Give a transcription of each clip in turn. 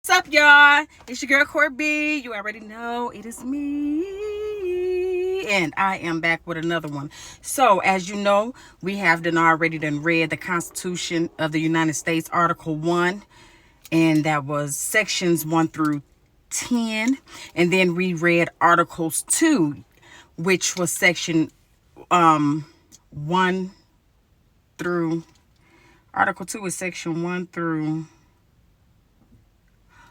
What's up, y'all? It's your girl Corby. You already know it is me, and I am back with another one. So, as you know, we have already read the Constitution of the United States, Article 1, and that was sections 1 through 10, and then we read Articles 2, which was section 1 through Article 2 is section 1 through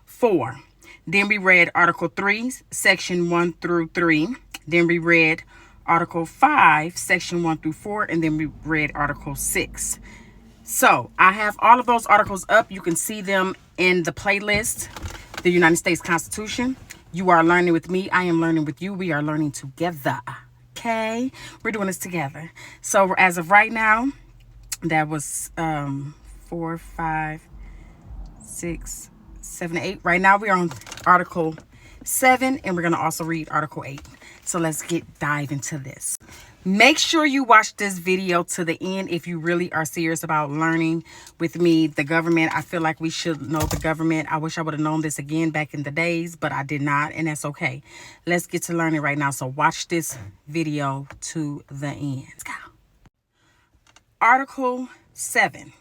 4. Then we read Article 3, section 1 through 3. Then we read Article 5, section 1 through 4. And then we read Article 6. So I have all of those articles up. You can see them in the playlist, the United States Constitution. You are learning with me. I am learning with you. We are learning together. Okay? We're doing this together. So as of right now, that was 4, 5, 6, 7, 8. Right now we're on Article 7, and we're going to also read Article 8. So let's dive into this. Make sure you watch this video to the end if you really are serious about learning with me. The government, I feel like we should know the government. I wish I would have known this again back in the days, but I did not, and that's okay. Let's get to learning right now. So watch this video to the end. Let's go. Article 7.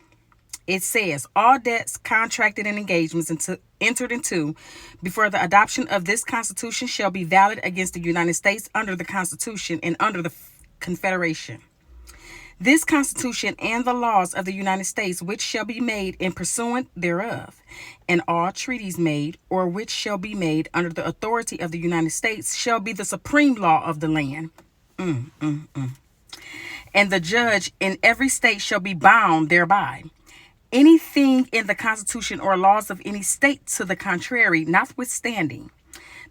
It says, all debts, contracted, and engagements entered into before the adoption of this Constitution shall be valid against the United States under the Constitution and under the Confederation. This Constitution and the laws of the United States which shall be made in pursuant thereof, and all treaties made or which shall be made under the authority of the United States shall be the supreme law of the land. And the judge in every state shall be bound thereby. Anything in the Constitution or laws of any state to the contrary, notwithstanding,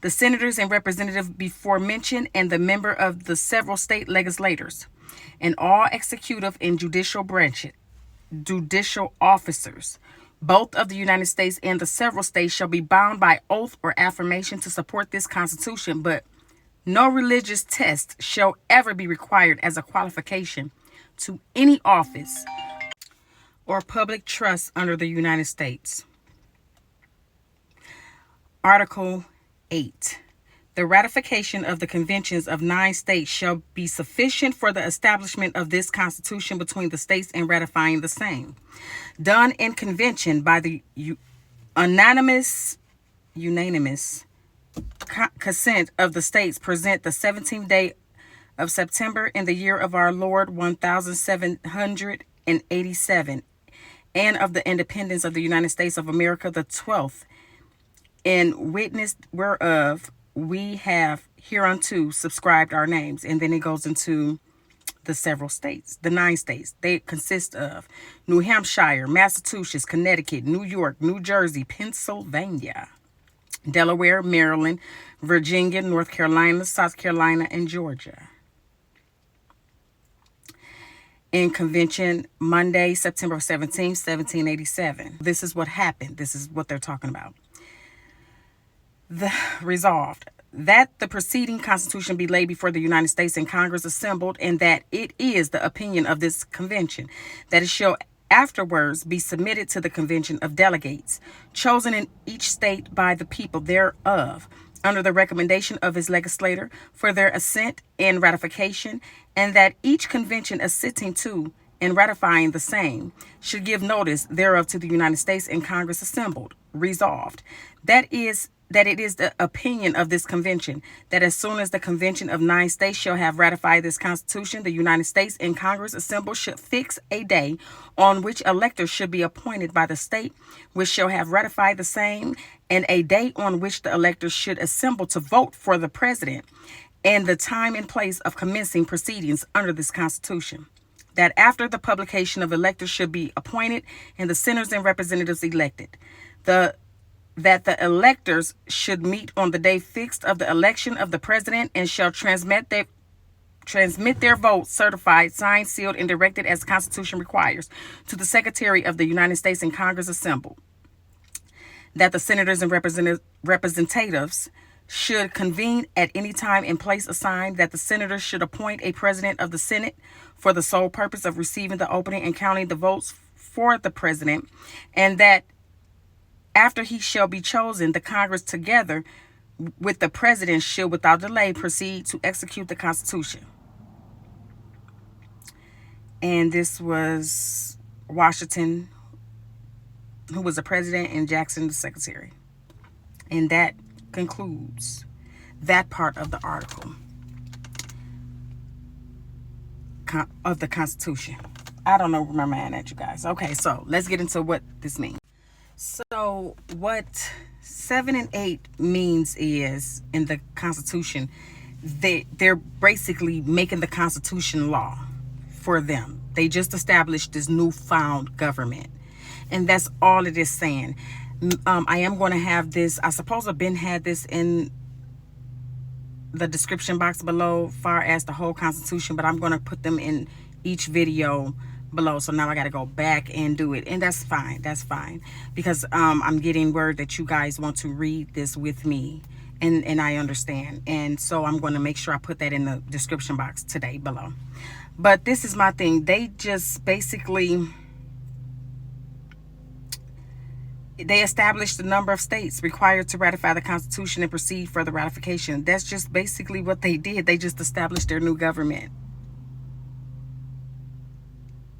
the senators and representatives before mentioned and the member of the several state legislators and all executive and judicial officers, both of the United States and the several states, shall be bound by oath or affirmation to support this Constitution, but no religious test shall ever be required as a qualification to any office or public trust under the United States. Article 8. The ratification of the conventions of 9 states shall be sufficient for the establishment of this Constitution between the states and ratifying the same. Done in convention by the unanimous consent of the states present the 17th day of September in the year of our Lord 1787, and of the independence of the United States of America the 12th, in witness whereof we have hereunto subscribed our names. And then it goes into the several states, the 9 states. They consist of New Hampshire, Massachusetts, Connecticut, New York, New Jersey, Pennsylvania, Delaware, Maryland, Virginia, North Carolina, South Carolina, and Georgia. In convention Monday, September 17, 1787. This is what happened. This is what they're talking about. Resolved that the preceding Constitution be laid before the United States and Congress assembled, and that it is the opinion of this convention that it shall afterwards be submitted to the convention of delegates, chosen in each state by the people thereof, under the recommendation of his legislator, for their assent and ratification, and that each convention assenting to and ratifying the same should give notice thereof to the United States and Congress assembled. Resolved that it is the opinion of this convention that as soon as the convention of 9 states shall have ratified this Constitution, the United States and Congress assembled should fix a day on which electors should be appointed by the state which shall have ratified the same, and a day on which the electors should assemble to vote for the president, and the time and place of commencing proceedings under this Constitution. That after the publication of electors should be appointed and the senators and representatives elected. That the electors should meet on the day fixed of the election of the president and shall transmit their votes certified, signed, sealed, and directed as the Constitution requires to the Secretary of the United States and Congress assembled. That the senators and representatives should convene at any time and place assigned, that the senators should appoint a president of the Senate for the sole purpose of receiving the opening and counting the votes for the president, and that After he shall be chosen, the Congress together with the president shall without delay proceed to execute the Constitution. And this was Washington, who was the president, and Jackson the secretary. And that concludes that part of the article of the Constitution. I don't know where my mind at, you guys. Okay, so let's get into what this means. So what 7 and 8 means is, in the Constitution, they're basically making the Constitution law for them. They just established this newfound government, and that's all it is saying. I am going to have this, I suppose I've been had this in the description box below, far as the whole Constitution, but I'm going to put them in each video below. So now I got to go back and do it, and that's fine. That's fine, because I'm getting word that you guys want to read this with me, and I understand, and so I'm going to make sure I put that in the description box today below. But this is my thing. They just basically, they established the number of states required to ratify the Constitution and proceed for the ratification. That's just basically what they did. They just established their new government.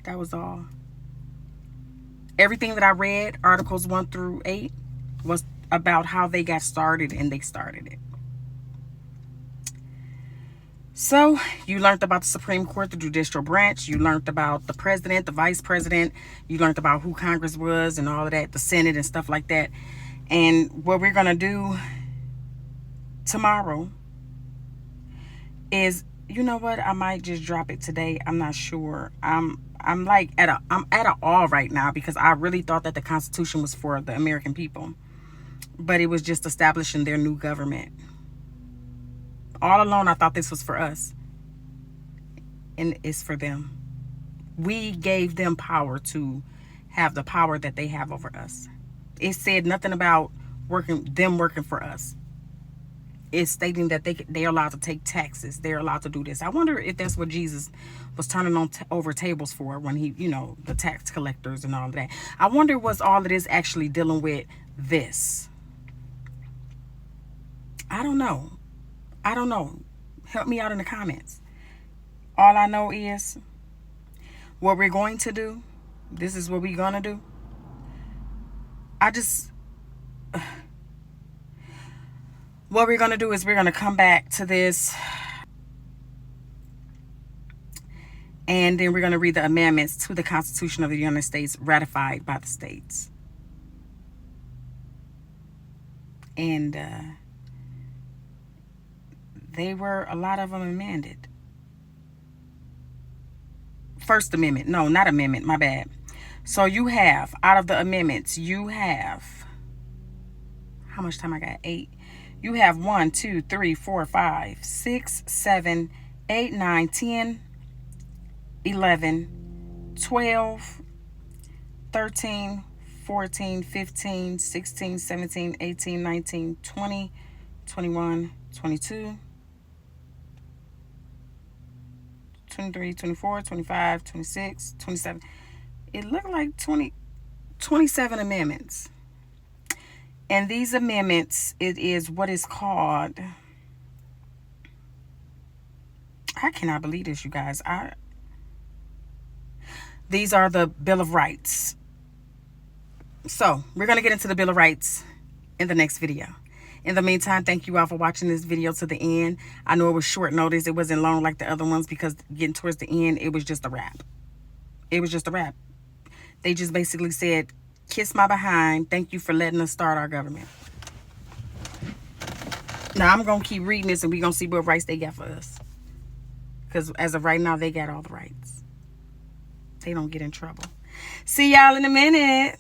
That was all. Everything that I read, Articles 1 through 8, was about how they got started, and they started it. So, you learned about the Supreme Court, the judicial branch. You learned about the president, the vice president. You learned about who Congress was and all of that, the Senate and stuff like that. And what we're going to do tomorrow is, you know what, I might just drop it today. I'm not sure. I'm like at a awe right now, because I really thought that the Constitution was for the American people, but it was just establishing their new government. All along, I thought this was for us, and it's for them. We gave them power to have the power that they have over us. It said nothing about them working for us. It's stating that they're allowed to take taxes. They're allowed to do this. I wonder if that's what Jesus was turning over tables for, when he, the tax collectors and all of that. I wonder was all of this actually dealing with this. I don't know. Help me out in the comments. All I know is what we're going to do. This is what we're going to do. What we're going to do is we're going to come back to this, and then we're going to read the amendments to the Constitution of the United States ratified by the states. And a lot of them amended. First Amendment. No, not amendment. My bad. So you have, out of the amendments, you have, how much time I got? 8. You have 1, 2, 3, 4, 5, 6, 7, 8, 9, 10, 11, 12, 13, 14, 15, 16, 17, 18, 19, 20, 21, 22, 23, 24, 25, 26, 27. It looked like 27 amendments. And these amendments, it is what is called, I cannot believe this, you guys. These are the Bill of Rights. So, we're going to get into the Bill of Rights in the next video. In the meantime, thank you all for watching this video to the end. I know it was short notice. It wasn't long like the other ones, because getting towards the end, it was just a wrap. It was just a wrap. They just basically said, kiss my behind. Thank you for letting us start our government. Now, I'm going to keep reading this, and we're going to see what rights they got for us. Because as of right now, they got all the rights. They don't get in trouble. See y'all in a minute.